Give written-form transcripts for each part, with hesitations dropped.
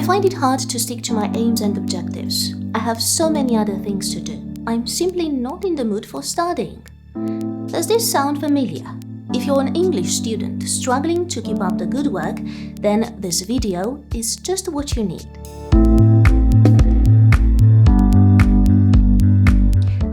I find it hard to stick to my aims and objectives. I have so many other things to do. I'm simply not in the mood for studying. Does this sound familiar? If you're an English student struggling to keep up the good work, then this video is just what you need.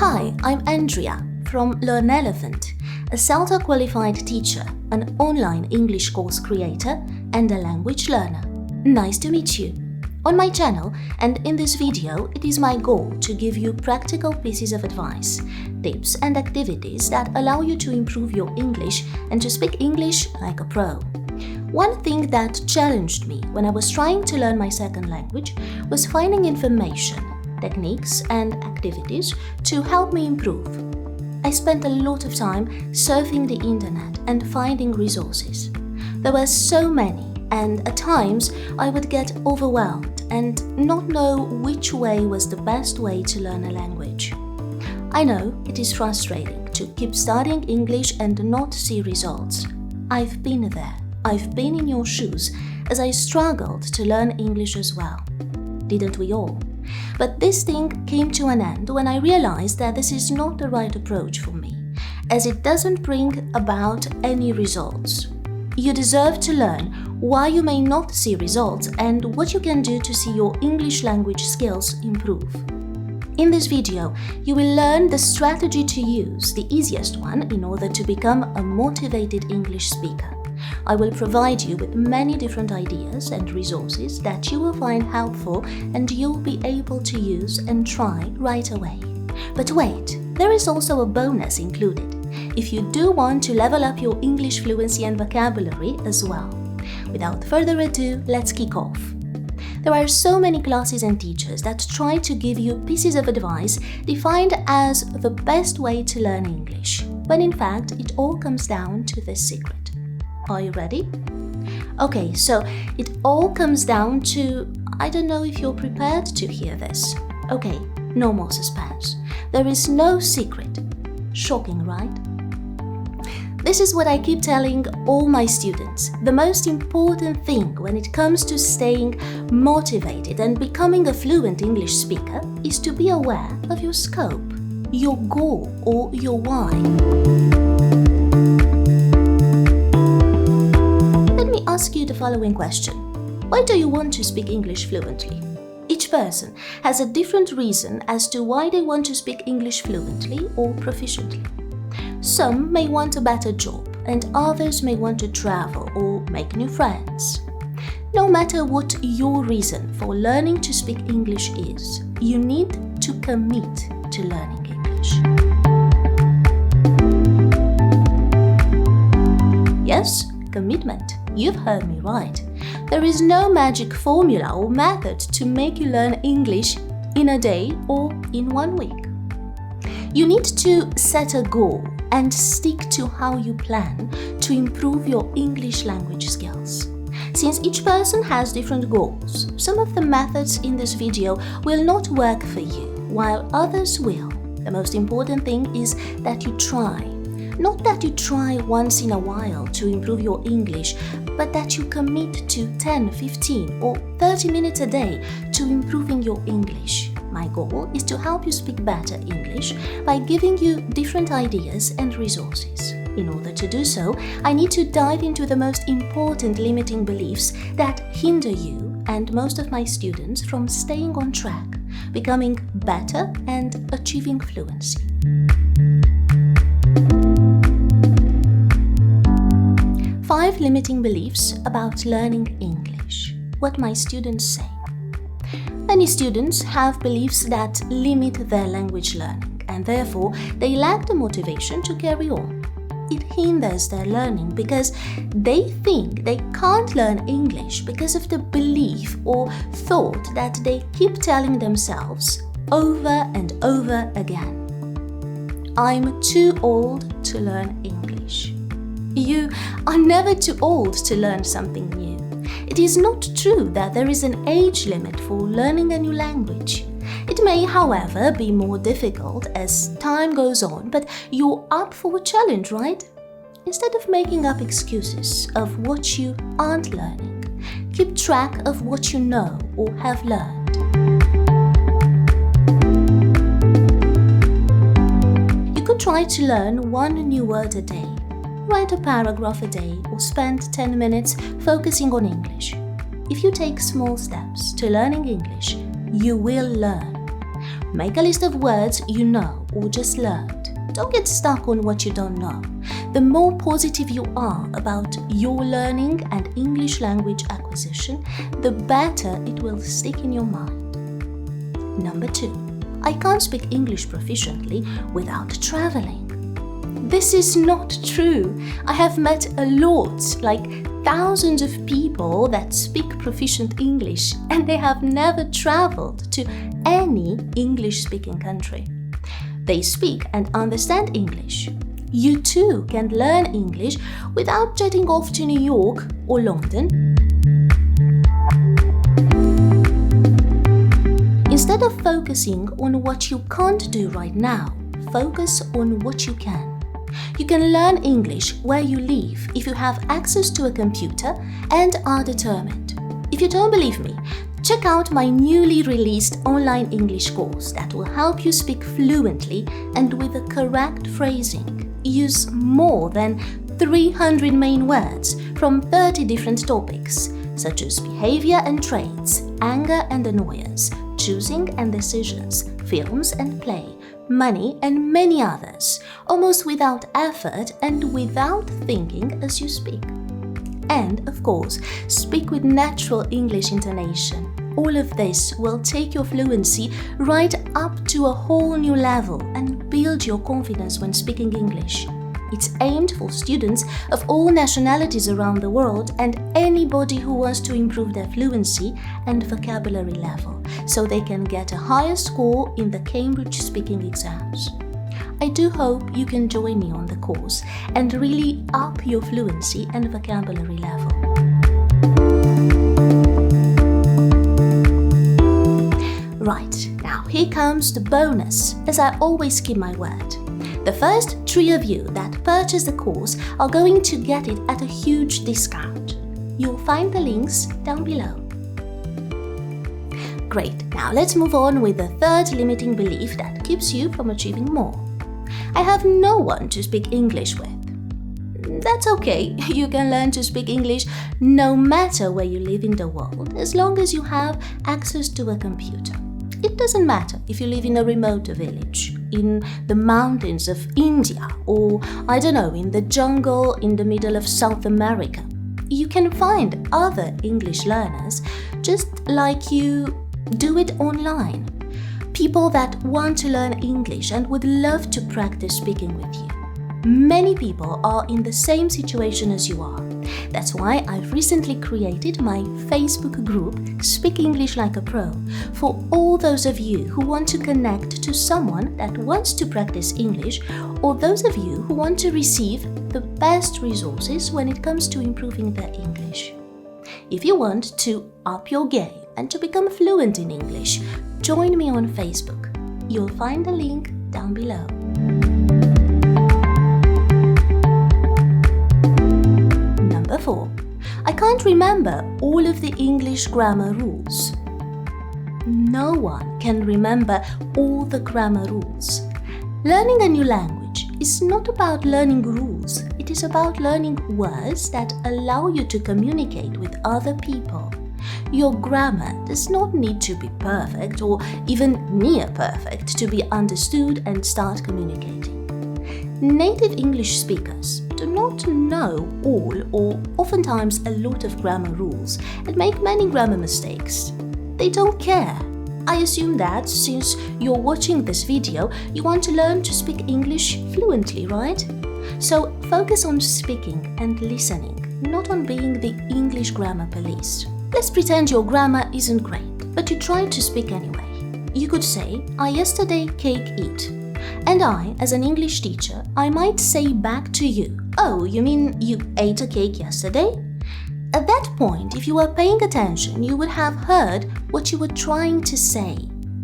Hi, I'm Andrea from Learn Elephant, a CELTA qualified teacher, an online English course creator, and a language learner. Nice to meet you. On my channel and in this video, it is my goal to give you practical pieces of advice, tips and activities that allow you to improve your English and to speak English like a pro. One thing that challenged me when I was trying to learn my second language was finding information, techniques and activities to help me improve. I spent a lot of time surfing the internet and finding resources. There were so many, and at times I would get overwhelmed and not know which way was the best way to learn a language. I know it is frustrating to keep studying English and not see results. I've been there. I've been in your shoes as I struggled to learn English as well. Didn't we all? But this thing came to an end when I realized that this is not the right approach for me, as it doesn't bring about any results. You deserve to learn why you may not see results and what you can do to see your English language skills improve. In this video, you will learn the strategy to use, the easiest one, in order to become a motivated English speaker. I will provide you with many different ideas and resources that you will find helpful and you'll be able to use and try right away. But wait, there is also a bonus included, if you do want to level up your English fluency and vocabulary as well. Without further ado, let's kick off. There are so many classes and teachers that try to give you pieces of advice defined as the best way to learn English, when in fact it all comes down to this secret. Are you ready? Okay, so it all comes down to, I don't know if you're prepared to hear this. Okay, no more suspense. There is no secret. Shocking, right? This is what I keep telling all my students. The most important thing when it comes to staying motivated and becoming a fluent English speaker is to be aware of your scope, your goal or your why. Let me ask you the following question. Why do you want to speak English fluently? Each person has a different reason as to why they want to speak English fluently or proficiently. Some may want a better job, and others may want to travel or make new friends. No matter what your reason for learning to speak English is, you need to commit to learning English. Yes, commitment. You've heard me right. There is no magic formula or method to make you learn English in a day or in 1 week. You need to set a goal and stick to how you plan to improve your English language skills. Since each person has different goals, some of the methods in this video will not work for you, while others will. The most important thing is that you try. Not that you try once in a while to improve your English, but that you commit to 10, 15 or 30 minutes a day to improving your English. My goal is to help you speak better English by giving you different ideas and resources. In order to do so, I need to dive into the most important limiting beliefs that hinder you and most of my students from staying on track, becoming better and achieving fluency. Five limiting beliefs about learning English. What my students say. Many students have beliefs that limit their language learning, and therefore they lack the motivation to carry on. It hinders their learning because they think they can't learn English because of the belief or thought that they keep telling themselves over and over again. I'm too old to learn English. You are never too old to learn something new. It is not true that there is an age limit for learning a new language. It may, however, be more difficult as time goes on, but you're up for a challenge, right? Instead of making up excuses of what you aren't learning, Keep track of what you know or have learned. You could try to learn one new word a day. Write a paragraph a day or spend 10 minutes focusing on English. If you take small steps to learning English, you will learn. Make a list of words you know or just learned. Don't get stuck on what you don't know. The more positive you are about your learning and English language acquisition, the better it will stick in your mind. Number 2. I can't speak English proficiently without traveling. This is not true. I have met a lot, like thousands of people that speak proficient English, and they have never traveled to any English-speaking country. They speak and understand English. You too can learn English without jetting off to New York or London. Instead of focusing on what you can't do right now, focus on what you can. You can learn English where you live if you have access to a computer and are determined. If you don't believe me, check out my newly released online English course that will help you speak fluently and with the correct phrasing. Use more than 300 main words from 30 different topics, such as behavior and traits, anger and annoyance, choosing and decisions, films and play, money and many others, almost without effort and without thinking as you speak. And, of course, speak with natural English intonation. All of this will take your fluency right up to a whole new level and build your confidence when speaking English. It's aimed for students of all nationalities around the world and anybody who wants to improve their fluency and vocabulary level, so they can get a higher score in the Cambridgespeaking exams. I do hope you can join me on the course and really up your fluency and vocabulary level. Right, now here comes the bonus, as I always keep my word. The first 3 of you that purchase the course are going to get it at a huge discount. You'll find the links down below. Great, now let's move on with the third limiting belief that keeps you from achieving more. I have no one to speak English with. That's okay, you can learn to speak English no matter where you live in the world, as long as you have access to a computer. It doesn't matter if you live in a remote village, in the mountains of India, or, I don't know, in the jungle in the middle of South America. You can find other English learners just like you do it online. People that want to learn English and would love to practice speaking with you. Many people are in the same situation as you are. That's why I've recently created my Facebook group, Speak English Like a Pro, for all those of you who want to connect to someone that wants to practice English, or those of you who want to receive the best resources when it comes to improving their English. If you want to up your game and to become fluent in English, join me on Facebook. You'll find the link down below. Number 4. I can't remember all of the English grammar rules. No one can remember all the grammar rules. Learning a new language is not about learning rules. It is about learning words that allow you to communicate with other people. Your grammar does not need to be perfect or even near perfect to be understood and start communicating. Native English speakers do not know all or oftentimes a lot of grammar rules and make many grammar mistakes. They don't care. I assume that since you're watching this video, you want to learn to speak English fluently, right? So focus on speaking and listening, not on being the English grammar police. Let's pretend your grammar isn't great, but you try to speak anyway. You could say, I yesterday cake eat. And I, as an English teacher, I might say back to you, oh, you mean you ate a cake yesterday? At that point, if you were paying attention, you would have heard what you were trying to say,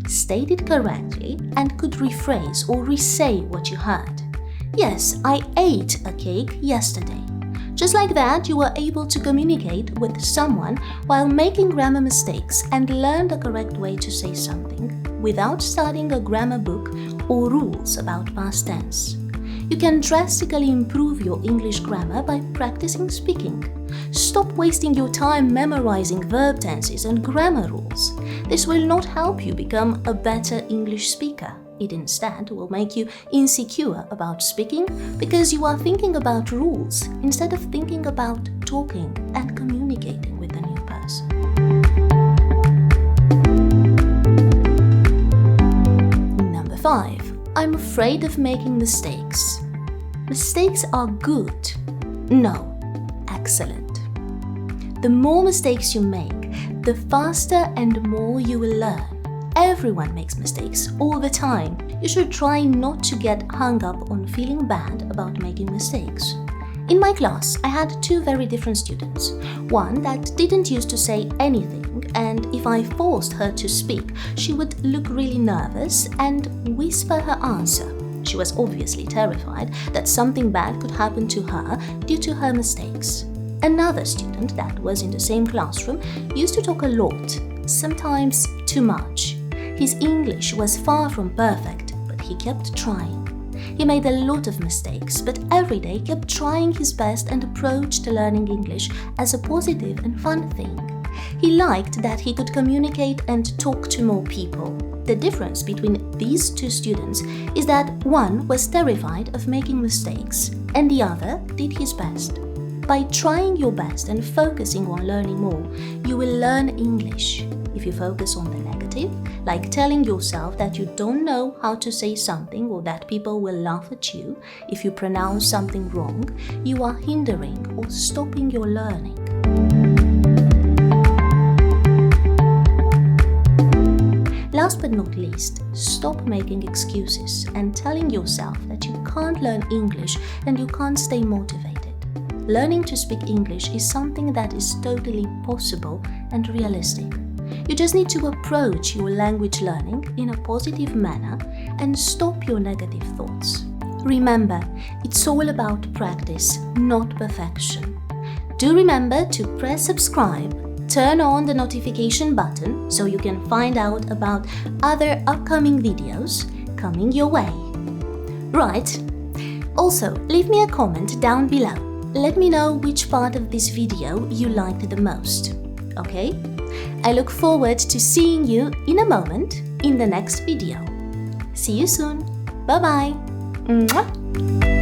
stated correctly, and could rephrase or re-say what you heard. Yes, I ate a cake yesterday. Just like that, you were able to communicate with someone while making grammar mistakes and learn the correct way to say something without studying a grammar book or rules about past tense. You can drastically improve your English grammar by practicing speaking. Stop wasting your time memorizing verb tenses and grammar rules. This will not help you become a better English speaker. It instead will make you insecure about speaking because you are thinking about rules instead of thinking about talking and communicating with a new person. Number 5. I'm afraid of making mistakes. Mistakes are good. No, excellent. The more mistakes you make, the faster and more you will learn. Everyone makes mistakes all the time. You should try not to get hung up on feeling bad about making mistakes. In my class, I had 2 very different students. One that didn't used to say anything, and if I forced her to speak, she would look really nervous and whisper her answer. She was obviously terrified that something bad could happen to her due to her mistakes. Another student that was in the same classroom used to talk a lot, sometimes too much. His English was far from perfect, but he kept trying. He made a lot of mistakes, but every day kept trying his best and approached learning English as a positive and fun thing. He liked that he could communicate and talk to more people. The difference between these 2 students is that one was terrified of making mistakes and the other did his best. By trying your best and focusing on learning more, you will learn English. If you focus on the negative, like telling yourself that you don't know how to say something or that people will laugh at you if you pronounce something wrong, you are hindering or stopping your learning. Last but not least, stop making excuses and telling yourself that you can't learn English and you can't stay motivated. Learning to speak English is something that is totally possible and realistic. You just need to approach your language learning in a positive manner and stop your negative thoughts. Remember, it's all about practice, not perfection. Do remember to press subscribe, turn on the notification button so you can find out about other upcoming videos coming your way. Right. Also, leave me a comment down below. Let me know which part of this video you liked the most. Okay? I look forward to seeing you in a moment in the next video. See you soon. Bye bye. Mwah.